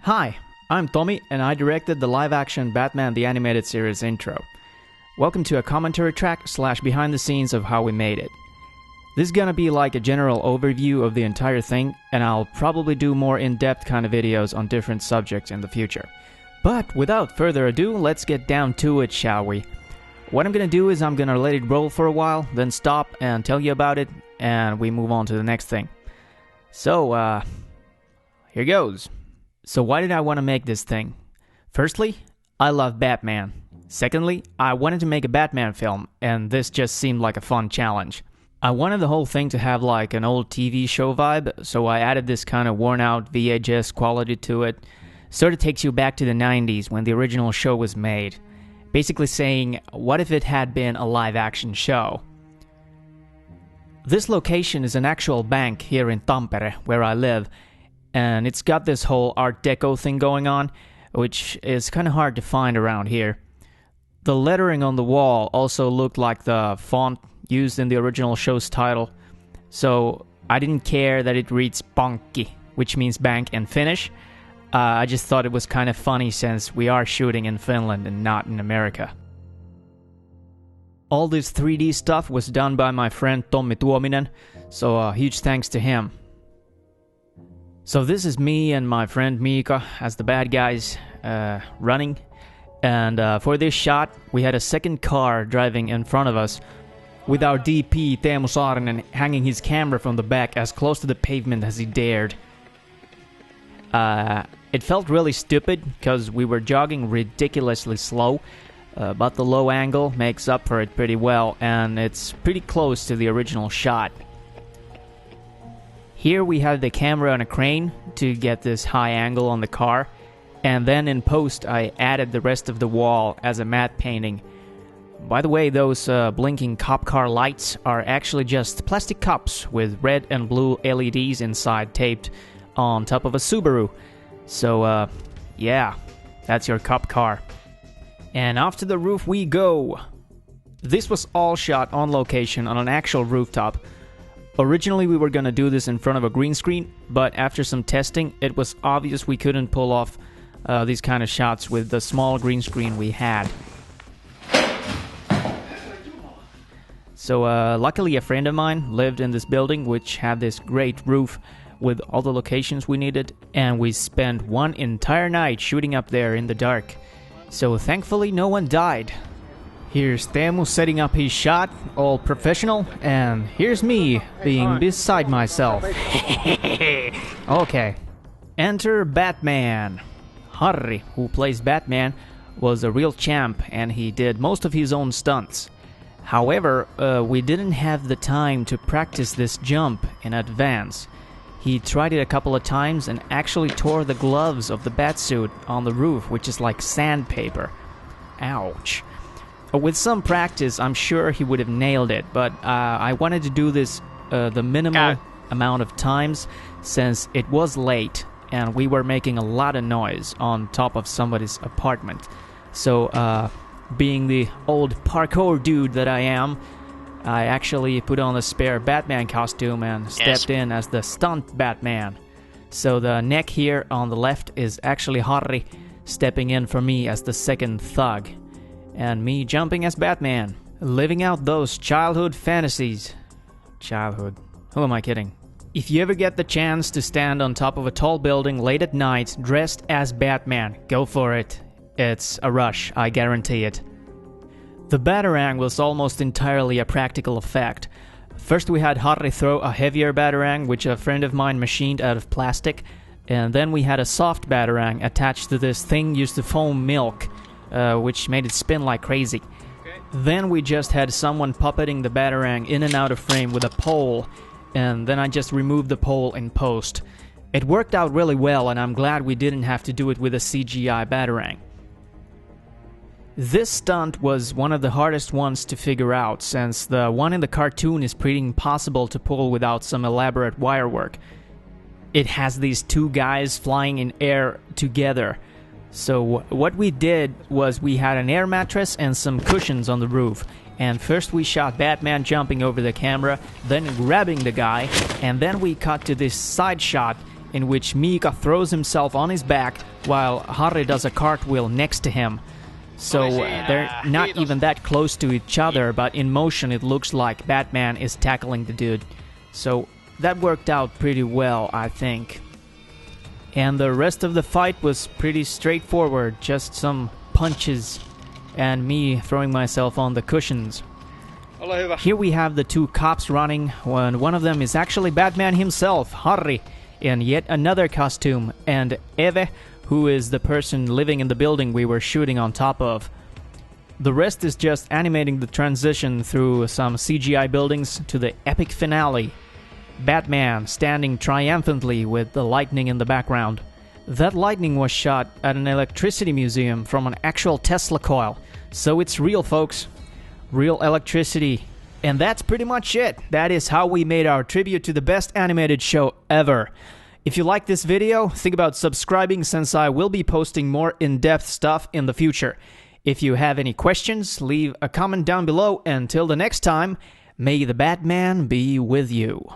Hi, I'm Tommy, and I directed the live-action Batman the Animated Series intro. Welcome to a commentary track / behind the scenes of how we made it. This is gonna be like a general overview of the entire thing, and I'll probably do more in-depth kind of videos on different subjects in the future. But without further ado, let's get down to it, shall we? What I'm gonna do is I'm gonna let it roll for a while, then stop and tell you about it, and we move on to the next thing. So, here goes. So why did I want to make this thing? Firstly, I love Batman. Secondly, I wanted to make a Batman film, and this just seemed like a fun challenge. I wanted the whole thing to have like an old TV show vibe, so I added this kind of worn out VHS quality to it. Sort of takes you back to the 90s when the original show was made. Basically saying, what if it had been a live action show? This location is an actual bank here in Tampere, where I live, and it's got this whole Art Deco thing going on, which is kind of hard to find around here. The lettering on the wall also looked like the font used in the original show's title, so I didn't care that it reads Pankki, which means bank in Finnish. I just thought it was kind of funny since we are shooting in Finland and not in America. All this 3D stuff was done by my friend Tommi Tuominen, so huge thanks to him. So this is me and my friend Miika as the bad guys running, and for this shot we had a second car driving in front of us with our DP Teemu Saarinen hanging his camera from the back as close to the pavement as he dared. It felt really stupid because we were jogging ridiculously slow, but the low angle makes up for it pretty well, and it's pretty close to the original shot. Here we have the camera on a crane to get this high angle on the car, and then in post I added the rest of the wall as a matte painting. By the way, those blinking cop car lights are actually just plastic cups with red and blue LEDs inside taped on top of a Subaru. So yeah, that's your cop car. And off to the roof we go! This was all shot on location on an actual rooftop. Originally we were gonna do this in front of a green screen, but after some testing it was obvious we couldn't pull off these kind of shots with the small green screen we had. So luckily a friend of mine lived in this building which had this great roof with all the locations we needed, and we spent one entire night shooting up there in the dark. So thankfully no one died. Here's Teemu setting up his shot, all professional, and here's me being beside myself. Okay. Enter Batman. Harri, who plays Batman, was a real champ and he did most of his own stunts. However, we didn't have the time to practice this jump in advance. He tried it a couple of times and actually tore the gloves of the batsuit on the roof, which is like sandpaper. Ouch. With some practice, I'm sure he would have nailed it, but I wanted to do this the minimal amount of times since it was late and we were making a lot of noise on top of somebody's apartment. So, being the old parkour dude that I am, I actually put on a spare Batman costume and stepped in as the stunt Batman. So the neck here on the left is actually Harri stepping in for me as the second thug. And me jumping as Batman, living out those childhood fantasies. Childhood. Who am I kidding? If you ever get the chance to stand on top of a tall building late at night dressed as Batman, go for it. It's a rush, I guarantee it. The Batarang was almost entirely a practical effect. First we had Harri throw a heavier Batarang, which a friend of mine machined out of plastic, and then we had a soft Batarang attached to this thing used to foam milk, which made it spin like crazy. Okay. Then we just had someone puppeting the Batarang in and out of frame with a pole, and then I just removed the pole in post. It worked out really well, and I'm glad we didn't have to do it with a CGI Batarang. This stunt was one of the hardest ones to figure out, since the one in the cartoon is pretty impossible to pull without some elaborate wire work. It has these two guys flying in air together. So what we did was we had an air mattress and some cushions on the roof, and first we shot Batman jumping over the camera, then grabbing the guy, and then we cut to this side shot in which Mika throws himself on his back while Harry does a cartwheel next to him. So they're not even that close to each other, but in motion it looks like Batman is tackling the dude. So that worked out pretty well, I think. And the rest of the fight was pretty straightforward, just some punches and me throwing myself on the cushions. Here we have the two cops running, and one of them is actually Batman himself, Harry, in yet another costume, and Eve, who is the person living in the building we were shooting on top of. The rest is just animating the transition through some CGI buildings to the epic finale. Batman standing triumphantly with the lightning in the background. That lightning was shot at an electricity museum from an actual Tesla coil, so it's real, folks. Real electricity. And that's pretty much it. That is how we made our tribute to the best animated show ever. If you like this video, think about subscribing since I will be posting more in-depth stuff in the future. If you have any questions, leave a comment down below. Until the next time, may the Batman be with you.